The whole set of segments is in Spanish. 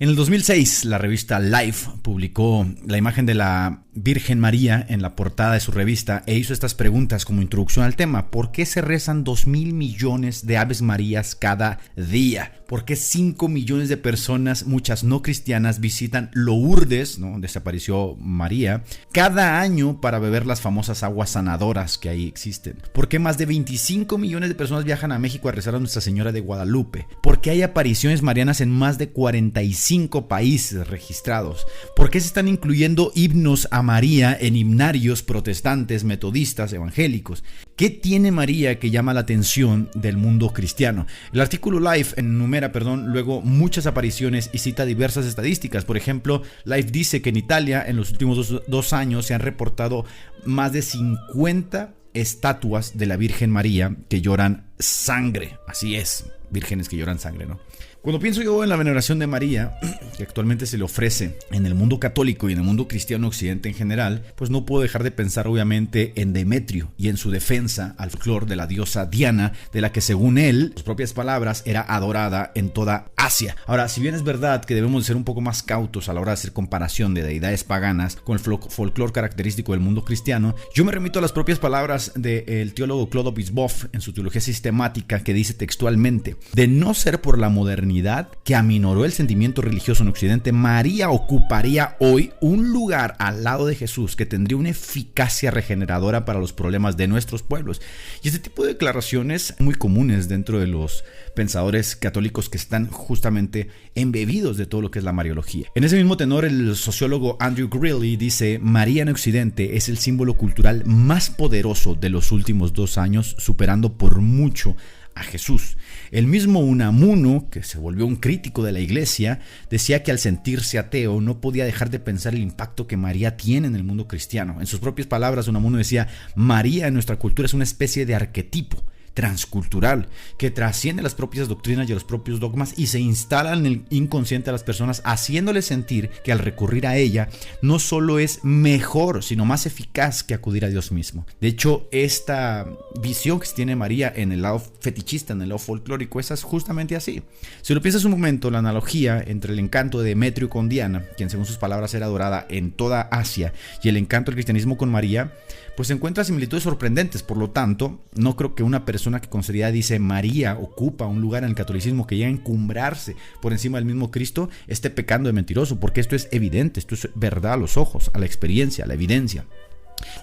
En el 2006, la revista Life publicó la imagen de la Virgen María en la portada de su revista e hizo estas preguntas como introducción al tema. ¿Por qué se rezan 2,000 millones de Aves Marías cada día? ¿Por qué 5 millones de personas, muchas no cristianas, visitan Lourdes, ¿no?, donde se apareció María, cada año para beber las famosas aguas sanadoras que ahí existen? ¿Por qué más de 25 millones de personas viajan a México a rezar a Nuestra Señora de Guadalupe? ¿Por qué hay apariciones marianas en más de 45 países registrados? ¿Por qué se están incluyendo himnos a María en himnarios protestantes, metodistas, evangélicos? ¿Qué tiene María que llama la atención del mundo cristiano? El artículo Life enumera luego muchas apariciones y cita diversas estadísticas. Por ejemplo, Life dice que en Italia en los últimos dos años se han reportado más de 50 estatuas de la Virgen María que lloran sangre. Así es, vírgenes que lloran sangre, ¿no? Cuando pienso yo en la veneración de María, que actualmente se le ofrece en el mundo católico y en el mundo cristiano occidente en general, pues no puedo dejar de pensar obviamente en Demetrio y en su defensa al folclore de la diosa Diana, de la que según él, sus propias palabras, era adorada en toda Asia. Ahora, si bien es verdad que debemos de ser un poco más cautos a la hora de hacer comparación de deidades paganas con el folclore característico del mundo cristiano, yo me remito a las propias palabras del teólogo Claude Bisboff en su teología sistemática, que dice textualmente: de no ser por la modernidad que aminoró el sentimiento religioso en Occidente, María ocuparía hoy un lugar al lado de Jesús que tendría una eficacia regeneradora para los problemas de nuestros pueblos. Y este tipo de declaraciones muy comunes dentro de los pensadores católicos que están justamente embebidos de todo lo que es la mariología. En ese mismo tenor, el sociólogo Andrew Greeley dice: María en Occidente es el símbolo cultural más poderoso de los últimos 2 años, superando por mucho a Jesús. El mismo Unamuno, que se volvió un crítico de la iglesia, decía que al sentirse ateo no podía dejar de pensar el impacto que María tiene en el mundo cristiano. En sus propias palabras, Unamuno decía: María en nuestra cultura es una especie de arquetipo transcultural que trasciende las propias doctrinas y los propios dogmas y se instala en el inconsciente de las personas, haciéndoles sentir que al recurrir a ella no solo es mejor, sino más eficaz que acudir a Dios mismo. De hecho, esta visión que se tiene María en el lado fetichista, en el lado folclórico, esa es justamente así. Si lo piensas un momento, la analogía entre el encanto de Demetrio con Diana, quien según sus palabras era adorada en toda Asia, y el encanto del cristianismo con María, pues se encuentra similitudes sorprendentes. Por lo tanto, no creo que una persona que con seriedad dice María ocupa un lugar en el catolicismo que llega a encumbrarse por encima del mismo Cristo esté pecando de mentiroso, porque esto es evidente, esto es verdad a los ojos, a la experiencia, a la evidencia.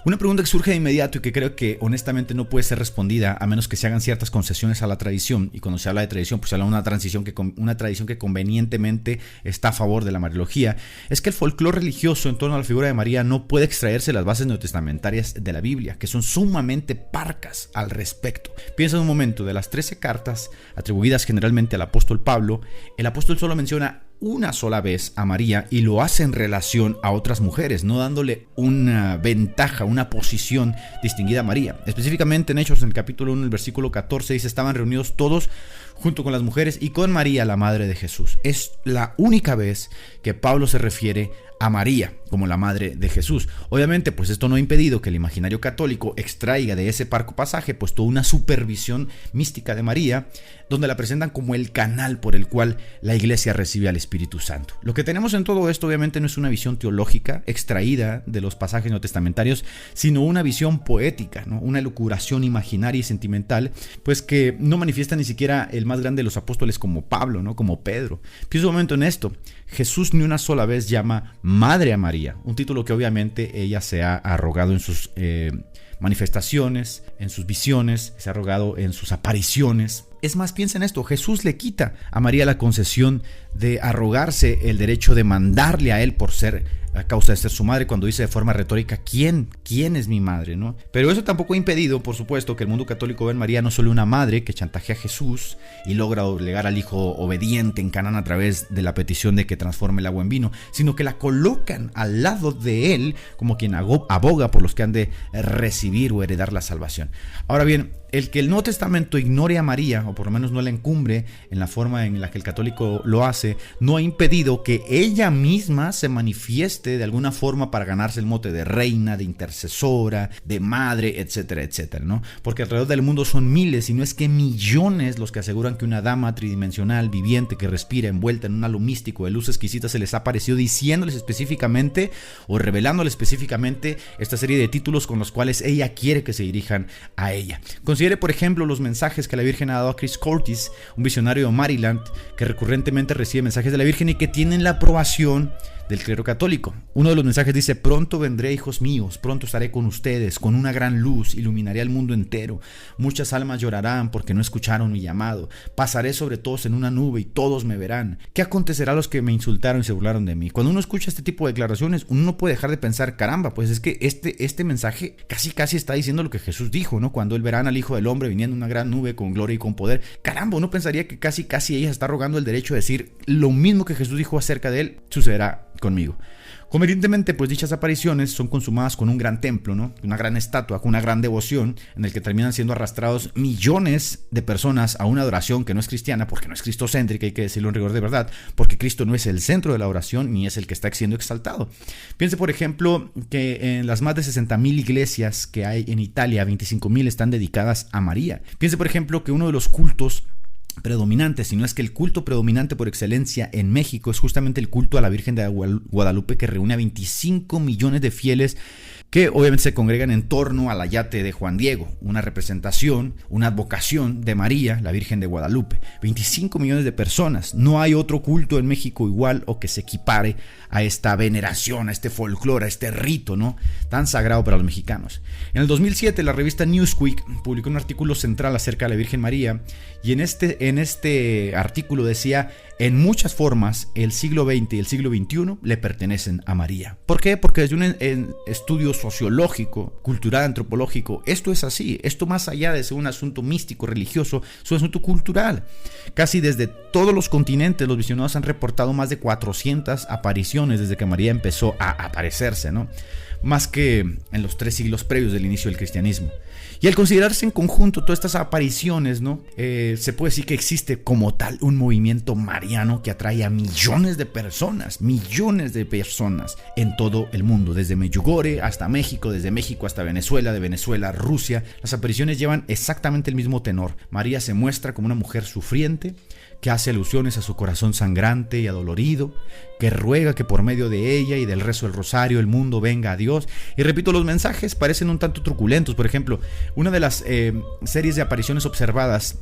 Una pregunta que surge de inmediato y que creo que honestamente no puede ser respondida a menos que se hagan ciertas concesiones a la tradición, y cuando se habla de tradición pues se habla de una tradición que convenientemente está a favor de la mariología, es que el folclore religioso en torno a la figura de María no puede extraerse de las bases neotestamentarias de la Biblia, que son sumamente parcas al respecto. Piensa un momento, de las 13 cartas atribuidas generalmente al apóstol Pablo, el apóstol solo menciona una sola vez a María y lo hace en relación a otras mujeres, no dándole una ventaja, una posición distinguida a María. Específicamente en Hechos, en el capítulo 1, el versículo 14, dice: estaban reunidos todos junto con las mujeres y con María, la madre de Jesús. Es la única vez que Pablo se refiere a María como la madre de Jesús. Obviamente, pues esto no ha impedido que el imaginario católico extraiga de ese parco pasaje pues toda una supervisión mística de María, donde la presentan como el canal por el cual la iglesia recibe al Espíritu Santo. Lo que tenemos en todo esto obviamente no es una visión teológica extraída de los pasajes neotestamentarios, sino una visión poética, ¿no? Una elucubración imaginaria y sentimental, pues que no manifiesta ni siquiera el más grande de los apóstoles como Pablo, ¿no? Como Pedro. Piensa un momento en esto: Jesús ni una sola vez llama madre a María, un título que obviamente ella se ha arrogado en sus manifestaciones, en sus visiones, se ha arrogado en sus apariciones. Es más, piensa en esto: Jesús le quita a María la concesión de arrogarse el derecho de mandarle a él por ser, a causa de ser su madre, cuando dice de forma retórica: ¿quién es mi madre?, ¿no? Pero eso tampoco ha impedido, por supuesto, que el mundo católico vea en María no solo una madre que chantajea a Jesús y logra obligar al hijo obediente en Canaán a través de la petición de que transforme el agua en vino, sino que la colocan al lado de él como quien aboga por los que han de recibir o heredar la salvación. Ahora bien, el que el Nuevo Testamento ignore a María, o por lo menos no la encumbre en la forma en la que el católico lo hace, no ha impedido que ella misma se manifieste viste de alguna forma para ganarse el mote de reina, de intercesora, de madre, etcétera, etcétera, ¿no? Porque alrededor del mundo son miles, y no es que millones, los que aseguran que una dama tridimensional, viviente, que respira, envuelta en un halo místico de luz exquisita, se les ha aparecido diciéndoles específicamente o revelándoles específicamente esta serie de títulos con los cuales ella quiere que se dirijan a ella. Considere, por ejemplo, los mensajes que la Virgen ha dado a Chris Curtis, un visionario de Maryland que recurrentemente recibe mensajes de la Virgen y que tienen la aprobación del clero católico. Uno de los mensajes dice: pronto vendré, hijos míos, pronto estaré con ustedes, con una gran luz, iluminaré al mundo entero. Muchas almas llorarán porque no escucharon mi llamado. Pasaré sobre todos en una nube y todos me verán. ¿Qué acontecerá a los que me insultaron y se burlaron de mí? Cuando uno escucha este tipo de declaraciones, uno no puede dejar de pensar: caramba, pues es que este mensaje casi está diciendo lo que Jesús dijo, ¿no? Cuando él verán al Hijo del Hombre viniendo en una gran nube con gloria y con poder. Caramba, uno pensaría que casi ella está rogando el derecho de decir lo mismo que Jesús dijo acerca de él sucederá conmigo. Convenientemente, pues dichas apariciones son consumadas con un gran templo, ¿no? Una gran estatua, con una gran devoción, en el que terminan siendo arrastrados millones de personas a una adoración que no es cristiana, porque no es cristocéntrica, hay que decirlo en rigor de verdad, porque Cristo no es el centro de la oración, ni es el que está siendo exaltado. Piense, por ejemplo, que en las más de 60,000 iglesias que hay en Italia, 25,000 están dedicadas a María. Piense, por ejemplo, que uno de los cultos predominante, si no es que el culto predominante por excelencia en México es justamente el culto a la Virgen de Guadalupe, que reúne a 25 millones de fieles que obviamente se congregan en torno al ayate de Juan Diego, una representación, una advocación de María, la Virgen de Guadalupe. 25 millones de personas. No hay otro culto en México igual o que se equipare a esta veneración, a este folclore, a este rito, ¿no?, tan sagrado para los mexicanos. En el 2007, la revista Newsweek publicó un artículo central acerca de la Virgen María, y en este artículo decía: en muchas formas, el siglo XX y el siglo XXI le pertenecen a María. ¿Por qué? Porque desde un estudio sociológico, cultural, antropológico, esto es así. Esto, más allá de ser un asunto místico, religioso, es un asunto cultural. Casi desde todos los continentes, los visionados han reportado más de 400 apariciones desde que María empezó a aparecerse, ¿no? Más que en los 3 siglos previos del inicio del cristianismo. Y al considerarse en conjunto todas estas apariciones, ¿no?, se puede decir que existe como tal un movimiento mariano que atrae a millones de personas en todo el mundo, desde Medjugorje hasta México, desde México hasta Venezuela, de Venezuela a Rusia. Las apariciones llevan exactamente el mismo tenor. María se muestra como una mujer sufriente, que hace alusiones a su corazón sangrante y adolorido, que ruega que por medio de ella y del rezo del rosario el mundo venga a Dios. Y repito, los mensajes parecen un tanto truculentos. Por ejemplo, una de las series de apariciones observadas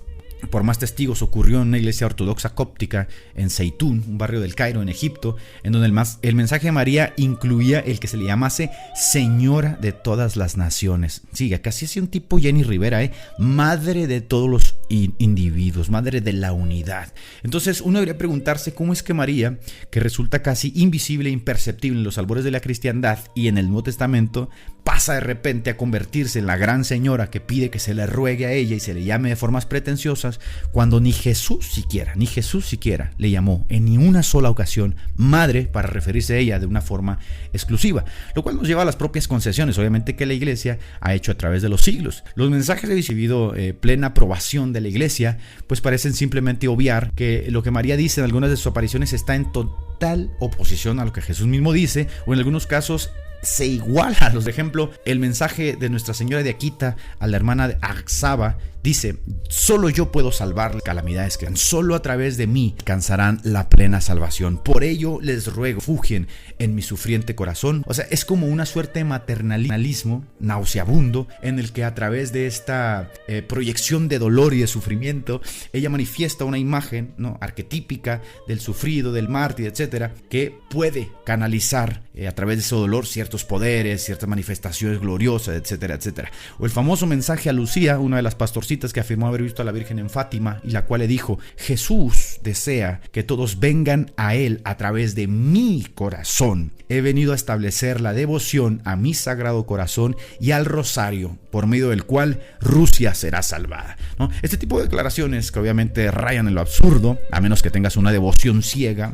por más testigos ocurrió en una iglesia ortodoxa cóptica en Zeitún, un barrio del Cairo, en Egipto, en donde el mensaje de María incluía el que se le llamase Señora de todas las naciones. Sí, casi así un tipo Jenny Rivera, madre de todos los individuos, madre de la unidad. Entonces uno debería preguntarse cómo es que María, que resulta casi invisible e imperceptible en los albores de la cristiandad y en el Nuevo Testamento, pasa de repente a convertirse en la gran señora que pide que se le ruegue a ella y se le llame de formas pretenciosas, cuando ni Jesús siquiera le llamó en ni una sola ocasión madre para referirse a ella de una forma exclusiva, lo cual nos lleva a las propias concesiones, obviamente, que la iglesia ha hecho a través de los siglos. Los mensajes de recibido plena aprobación de la iglesia pues parecen simplemente obviar que lo que María dice en algunas de sus apariciones está en total oposición a lo que Jesús mismo dice, o en algunos casos se iguala. Por ejemplo, el mensaje de Nuestra Señora de Akita a la hermana de Agsaba dice: solo yo puedo salvar las calamidades que dan, solo a través de mí alcanzarán la plena salvación. Por ello les ruego, refugien en mi sufriente corazón. O sea, es como una suerte de maternalismo nauseabundo en el que a través de esta proyección de dolor y de sufrimiento, ella manifiesta una imagen, ¿no?, arquetípica del sufrido, del mártir, etcétera, que puede canalizar a través de ese dolor ciertos poderes, ciertas manifestaciones gloriosas, etcétera, etcétera. O el famoso mensaje a Lucía, una de las pastorcitas que afirmó haber visto a la Virgen en Fátima, y la cual le dijo: Jesús desea que todos vengan a él a través de mi corazón. He venido a establecer la devoción a mi sagrado corazón y al rosario, por medio del cual Rusia será salvada, ¿no? Este tipo de declaraciones, que obviamente rayan en lo absurdo, a menos que tengas una devoción ciega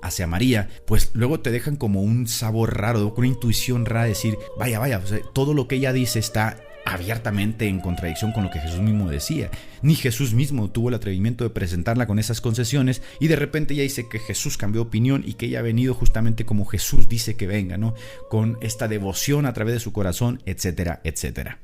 hacia María, pues luego te dejan como un sabor raro, con una intuición rara, de decir: vaya, o sea, todo lo que ella dice está abiertamente en contradicción con lo que Jesús mismo decía. Ni Jesús mismo tuvo el atrevimiento de presentarla con esas concesiones, y de repente ella dice que Jesús cambió de opinión y que ella ha venido justamente como Jesús dice que venga, ¿no? Con esta devoción a través de su corazón, etcétera, etcétera.